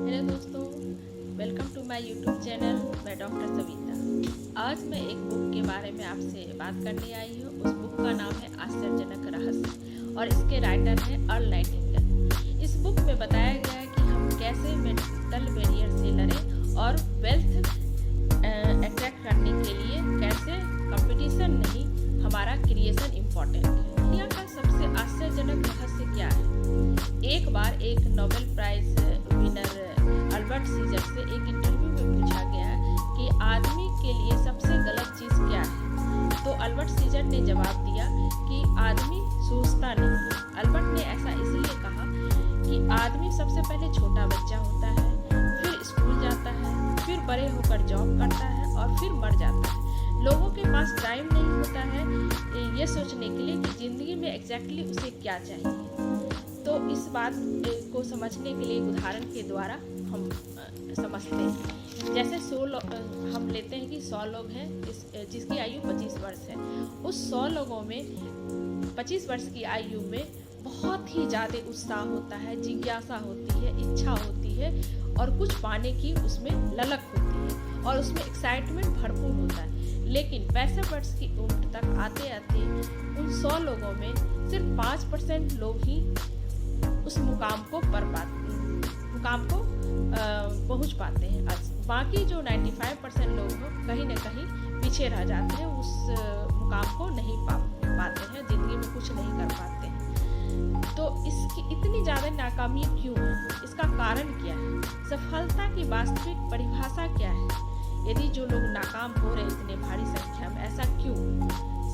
Hello दोस्तों, welcome to my YouTube channel. मैं doctor Savita. आज मैं एक बुक के बारे में आपसे बात करने आई हूँ। उस बुक का नाम है आश्चर्यजनक रहस्य और इसके राइटर हैं अर्ल नाइटिंगेल। इस बुक में बताया गया है कि हम कैसे मेंटल बैरियर से लड़ें और वेल्थ अट्रैक्ट करने के लिए कैसे कंपटीशन नहीं, हमारा क्रिएशन इम्पोर्टेंट है। दुनिया का सबसे आश्चर्यजनक रहस्य क्या है? एक बार एक नोबेल प्राइज विनर अल्बर्ट सीजर से एक इंटरव्यू में पूछा गया कि आदमी के लिए सबसे गलत चीज़ क्या है, तो अल्बर्ट सीजर ने जवाब दिया कि आदमी सोचता नहीं। अल्बर्ट ने ऐसा इसलिए कहा कि आदमी सबसे पहले छोटा बच्चा होता है, फिर स्कूल जाता है, फिर बड़े होकर जॉब करता है और फिर मर जाता है। लोगों के पास टाइम नहीं होता है ये सोचने के लिए कि ज़िंदगी में एग्जैक्टली उसे क्या चाहिए। तो इस बात को समझने के लिए उदाहरण के द्वारा हम समझते हैं। जैसे 100 लोग हम लेते हैं कि 100 लोग हैं जिसकी आयु 25 वर्ष है। उस 100 लोगों में 25 वर्ष की आयु में बहुत ही ज़्यादा उत्साह होता है, जिज्ञासा होती है, इच्छा होती है और कुछ पाने की उसमें ललक होती है और उसमें एक्साइटमेंट भरपूर होता है। लेकिन 65 वर्ष की उम्र तक आते आते उन 100 लोगों में सिर्फ 5% लोग ही उस मुकाम को पहुंच पाते हैं। बाकी जो 95% लोग हो कहीं ना कहीं पीछे रह जाते हैं, उस मुकाम को नहीं पाते हैं, ज़िंदगी में कुछ नहीं कर पाते हैं। तो इसकी इतनी ज़्यादा नाकामी क्यों है? इसका कारण क्या है? सफलता की वास्तविक परिभाषा क्या है? यदि जो लोग नाकाम हो रहे इतने भारी संख्या में, ऐसा क्यों?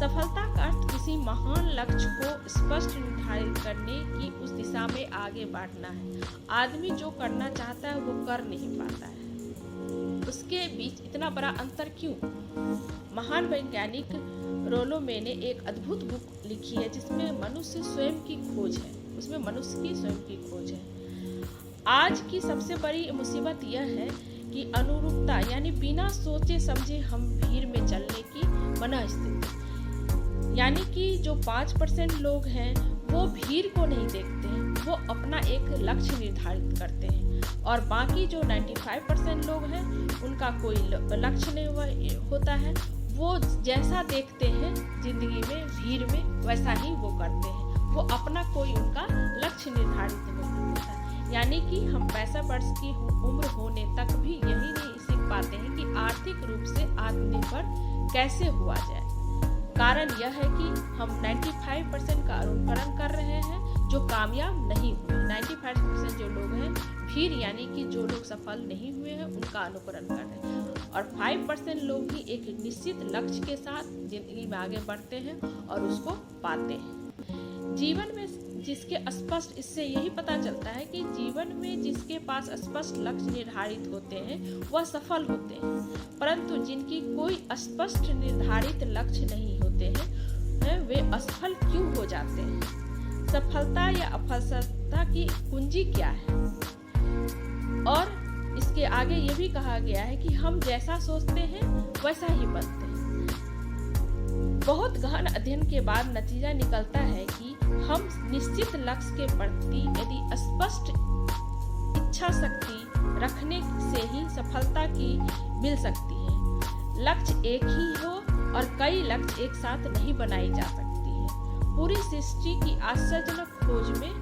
सफलता का अर्थ किसी महान लक्ष्य को स्पष्ट निर्धारित करने की उस दिशा में आगे बढ़ना है। आदमी जो करना चाहता है वो कर नहीं पाता है। उसके बीच इतना बड़ा अंतर क्यों? महान वैज्ञानिक रोलो मे ने एक अद्भुत बुक लिखी है जिसमें मनुष्य स्वयं की खोज है। उसमें मनुष्य की स्वयं की खोज है। आज की सबसे बड़ी मुसीबत यह है कि अनुरूपता यानी बिना सोचे समझे हम भीड़ में चलने की मनःस्थिति, यानी कि जो 5% लोग हैं वो भीड़ को नहीं देखते हैं, वो अपना एक लक्ष्य निर्धारित करते हैं और बाकी जो 95% लोग हैं उनका कोई लक्ष्य नहीं होता है। वो जैसा देखते हैं जिंदगी में भीड़ में वैसा ही वो करते हैं, वो अपना कोई उनका लक्ष्य निर्धारित नहीं होता है। यानी कि हम 65 वर्ष की उम्र होने तक भी यही नहीं सीख पाते हैं कि आर्थिक रूप से आत्मनिर्भर कैसे हुआ जाए। कारण यह है कि हम 95% का अनुकरण कर रहे हैं जो कामयाब नहीं हुए। 95% जो लोग हैं भीड़ यानी कि जो लोग सफल नहीं हुए हैं उनका अनुकरण कर रहे हैं और 5% लोग ही एक निश्चित लक्ष्य के साथ जिंदगी में आगे बढ़ते हैं और उसको पाते हैं। जीवन में जिसके स्पष्ट इससे यही पता चलता है कि जीवन में जिसके पास स्पष्ट लक्ष्य निर्धारित होते हैं वह सफल होते हैं, परंतु जिनकी कोई स्पष्ट निर्धारित लक्ष्य नहीं होते हैं वे असफल क्यों हो जाते हैं? सफलता या असफलता की कुंजी क्या है? और इसके आगे ये भी कहा गया है कि हम जैसा सोचते हैं वैसा ही बनते हैं। बहुत गहन अध्ययन के बाद नतीजा निकलता है कि हम निश्चित लक्ष्य के प्रति यदि स्पष्ट इच्छा शक्ति रखने से ही सफलता की मिल सकती है। लक्ष्य एक ही हो और कई लक्ष्य एक साथ नहीं बनाई जा सकती है। पूरी सृष्टि की आश्चर्यजनक खोज में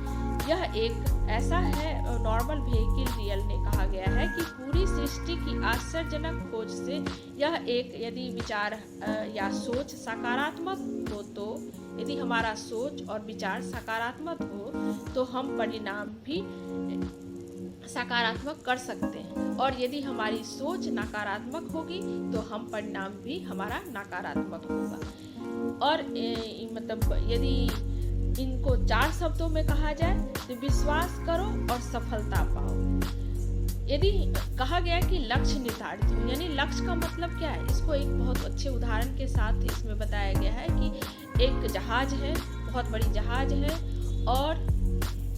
यह एक ऐसा है, नॉर्मल व्हीकल रियल ने कहा गया है कि पूरी सृष्टि की आश्चर्यजनक खोज से यह एक यदि विचार या सोच सकारात्मक हो, तो यदि हमारा सोच और विचार सकारात्मक हो तो हम परिणाम भी सकारात्मक कर सकते हैं और यदि हमारी सोच नकारात्मक होगी तो हम परिणाम भी हमारा नकारात्मक होगा। और मतलब यदि इनको 4 शब्दों में कहा जाए तो विश्वास करो और सफलता पाओ। यदि कहा गया कि लक्ष्य निर्धारित हो, यानी लक्ष्य का मतलब क्या है, इसको एक बहुत अच्छे उदाहरण के साथ इसमें बताया गया है कि एक जहाज है, बहुत बड़ी जहाज है और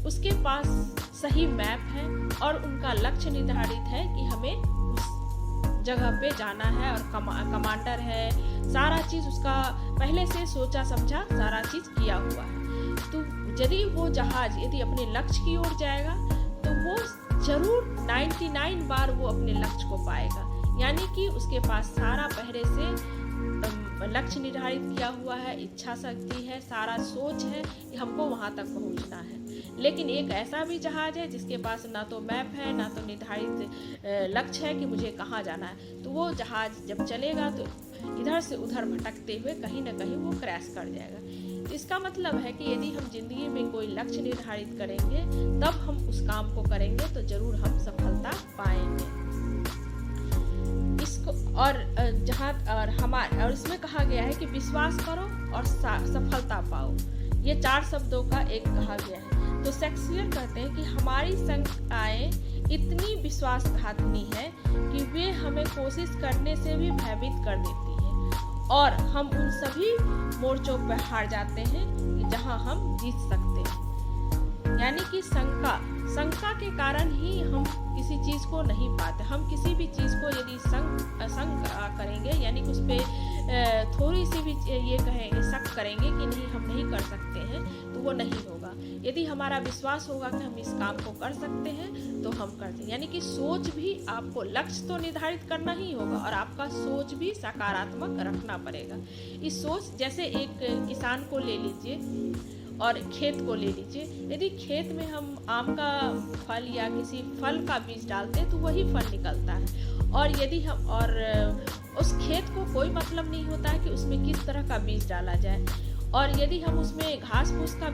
उसके पास सही मैप है और उनका लक्ष्य निर्धारित है कि हमें उस जगह पे जाना है और कमांडर है, सारा चीज़ उसका पहले से सोचा समझा सारा चीज़ किया हुआ है। तो यदि वो जहाज यदि अपने लक्ष्य की ओर जाएगा तो वो जरूर 99 बार वो अपने लक्ष्य को पाएगा। यानी कि उसके पास सारा पहले से लक्ष्य निर्धारित किया हुआ है, इच्छा शक्ति है, सारा सोच है कि हमको वहाँ तक पहुँचना है। लेकिन एक ऐसा भी जहाज है जिसके पास ना तो मैप है, ना तो निर्धारित लक्ष्य है कि मुझे कहाँ जाना है, तो वो जहाज जब चलेगा तो इधर से उधर भटकते हुए कहीं ना कहीं वो क्रैश कर जाएगा। इसका मतलब है कि यदि हम जिंदगी में कोई लक्ष्य निर्धारित करेंगे तब हम उस काम को करेंगे तो जरूर हम सफलता पाएंगे। इसको और इसमें कहा गया है कि विश्वास करो और सफलता पाओ। ये 4 शब्दों का एक कहा गया है। तो शेक्सपियर कहते हैं कि हमारी शंकाएं इतनी विश्वासघातनी है कि वे हमें कोशिश करने से भी भयभीत कर देती है और हम उन सभी मोर्चों पर हार जाते हैं जहां हम जीत सकते हैं। यानी कि शंका के कारण ही हम किसी चीज को नहीं पाते। हम किसी भी चीज को यदि शंका करेंगे, यानी कि उस पर थोड़ी सी भी ये कहेंगे, शक करेंगे कि नहीं हम नहीं कर सकते हैं, तो वो नहीं होगा। यदि हमारा विश्वास होगा कि हम इस काम को कर सकते हैं तो हम करते हैं। यानी कि सोच भी, आपको लक्ष्य तो निर्धारित करना ही होगा और आपका सोच भी सकारात्मक रखना पड़ेगा। इस सोच, जैसे एक किसान को ले लीजिए और खेत को ले लीजिए। यदि खेत में हम आम का फल या किसी फल का बीज डालते हैं तो वही फल निकलता है। और यदि हम उस खेत को कोई मतलब नहीं होता है कि उसमें किस तरह का बीज डाला जाए। और यदि हम उसमें घास फूस का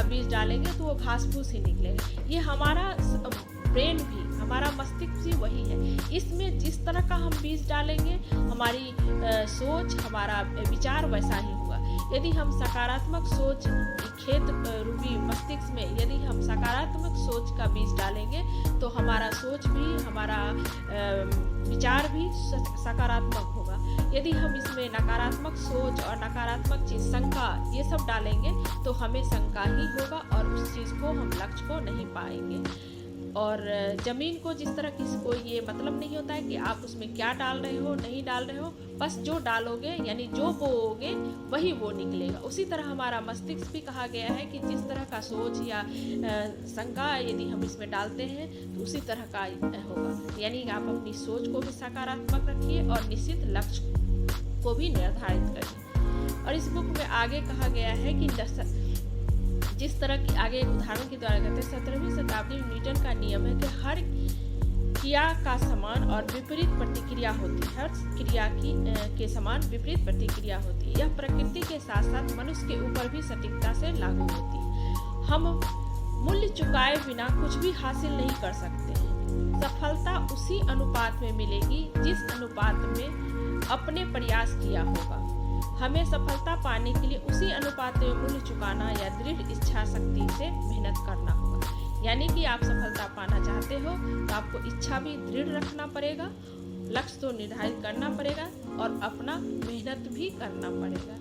बीज डालेंगे तो वो घास फूस ही निकलेगा। ये हमारा ब्रेन भी, हमारा मस्तिष्क भी वही है। इसमें जिस तरह का हम बीज डालेंगे, हमारी सोच, हमारा विचार वैसा ही होगा। यदि हम सकारात्मक सोच, खेत रूपी मस्तिष्क में यदि हम सकारात्मक सोच का बीज डालेंगे तो हमारा सोच भी, हमारा विचार भी सकारात्मक होगा। यदि हम इसमें नकारात्मक सोच और नकारात्मक चीज, शंका, ये सब डालेंगे तो हमें शंका ही होगा और उस चीज को, हम लक्ष्य को नहीं पाएंगे। और ज़मीन को जिस तरह किसी को ये मतलब नहीं होता है कि आप उसमें क्या डाल रहे हो, नहीं डाल रहे हो, बस जो डालोगे यानी जो बोओगे वही वो निकलेगा। उसी तरह हमारा मस्तिष्क भी कहा गया है कि जिस तरह का सोच या शंका यदि हम इसमें डालते हैं तो उसी तरह का होगा। यानी आप अपनी सोच को भी सकारात्मक रखिए और निश्चित लक्ष्य को भी निर्धारित करिए। और इस बुक में आगे कहा गया है कि जिस तरह की, आगे एक उदाहरण के द्वारा कहते हैं, 17वीं शताब्दी में न्यूटन का नियम है कि हर क्रिया का समान और विपरीत प्रतिक्रिया होती है। हर क्रिया के समान विपरीत प्रतिक्रिया होती है। यह प्रकृति के साथ साथ मनुष्य के ऊपर भी सटीकता से लागू होती है। हम मूल्य चुकाए बिना कुछ भी हासिल नहीं कर सकते हैं। सफलता उसी अनुपात में मिलेगी जिस अनुपात में अपने प्रयास किया होगा। हमें सफलता पाने के लिए उसी अनुपात में मूल्य चुकाना या दृढ़ इच्छा शक्ति से मेहनत करना होगा। यानी कि आप सफलता पाना चाहते हो तो आपको इच्छा भी दृढ़ रखना पड़ेगा, लक्ष्य तो निर्धारित करना पड़ेगा और अपना मेहनत भी करना पड़ेगा।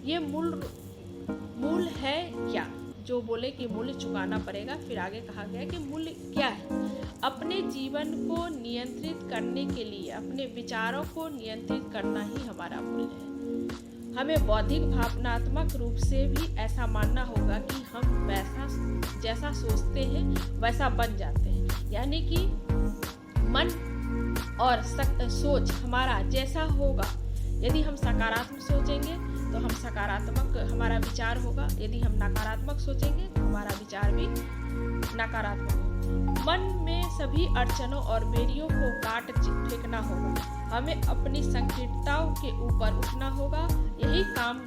ये मूल है क्या, जो बोले कि मूल्य चुकाना पड़ेगा। फिर आगे कहा गया कि मूल्य क्या है। अपने जीवन को नियंत्रित करने के लिए अपने विचारों को नियंत्रित करना ही हमारा मूल्य है। हमें बौद्धिक भावनात्मक रूप से भी ऐसा मानना होगा कि हम जैसा सोचते हैं वैसा बन जाते हैं। यानी कि मन और सोच हमारा जैसा होगा। यदि हम सकारात्मक सोचेंगे तो हम सकारात्मक हमारा विचार होगा। यदि हम नकारात्मक सोचेंगे तो हमारा विचार भी नकारात्मक होगा। मन में सभी अड़चनों और बेरियों को काट फेंकना होगा। हमें अपनी संकीर्णताओं के ऊपर उठना होगा। यही काम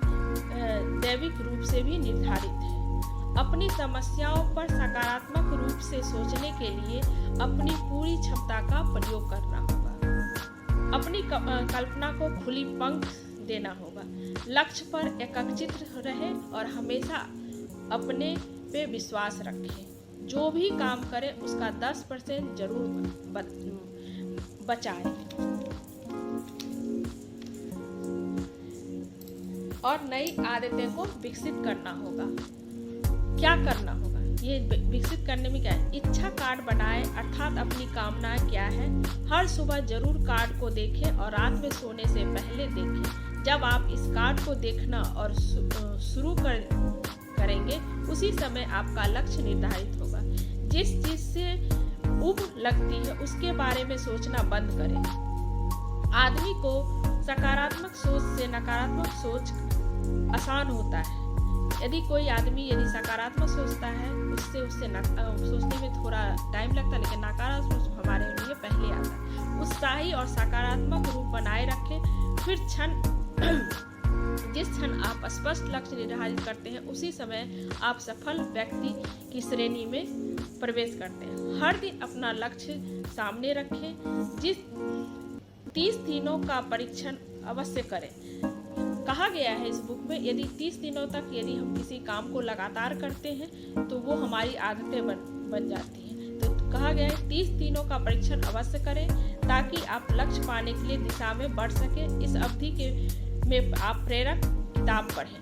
दैविक रूप से भी निर्धारित है। अपनी समस्याओं पर सकारात्मक रूप से सोचने के लिए अपनी पूरी क्षमता का प्रयोग करना होगा। अपनी कल्पना को खुली पंख देना होगा। लक्ष्य पर एकाग्रचित रहे और हमेशा अपने पे विश्वास रखें। जो भी काम करें उसका 10% जरूर बचाएं। और नई आदतें को विकसित करना होगा। क्या करना होगा? ये विकसित करने में क्या है? इच्छा कार्ड बनाएं, अर्थात अपनी कामनाएं क्या है। हर सुबह जरूर कार्ड को देखें और रात में सोने से पहले देखें। जब आप इस कार्ड को देखना और शुरू करेंगे उसी समय आपका लक्ष्य निर्धारित होगा। जिस चीज से उब लगती है उसके बारे में सोचना बंद करें। आदमी को सकारात्मक सोच से नकारात्मक सोच आसान होता है। यदि कोई आदमी सकारात्मक सोचता है उससे सोचने में थोड़ा टाइम लगता है, लेकिन नकारात्मक सोच हमारे लिए पहले आता है। उत्साही और सकारात्मक रूप बनाए रखें। फिर जिस क्षण आप स्पष्ट लक्ष्य निर्धारित करते हैं उसी समय आप सफल व्यक्ति की श्रेणी में प्रवेश करते हैं। हर दिन अपना लक्ष्य सामने रखें। 30 दिनों का परीक्षण अवश्य करें। कहा गया है इस बुक में, यदि 30 दिनों तक यदि हम किसी काम को लगातार करते हैं तो वो हमारी आदतें बन जाती हैं। तो कहा गया है 30 दिनों का परीक्षण अवश्य करें ताकि आप लक्ष्य पाने के लिए दिशा में बढ़ सकें। इस अवधि में आप प्रेरक किताब पढ़ें।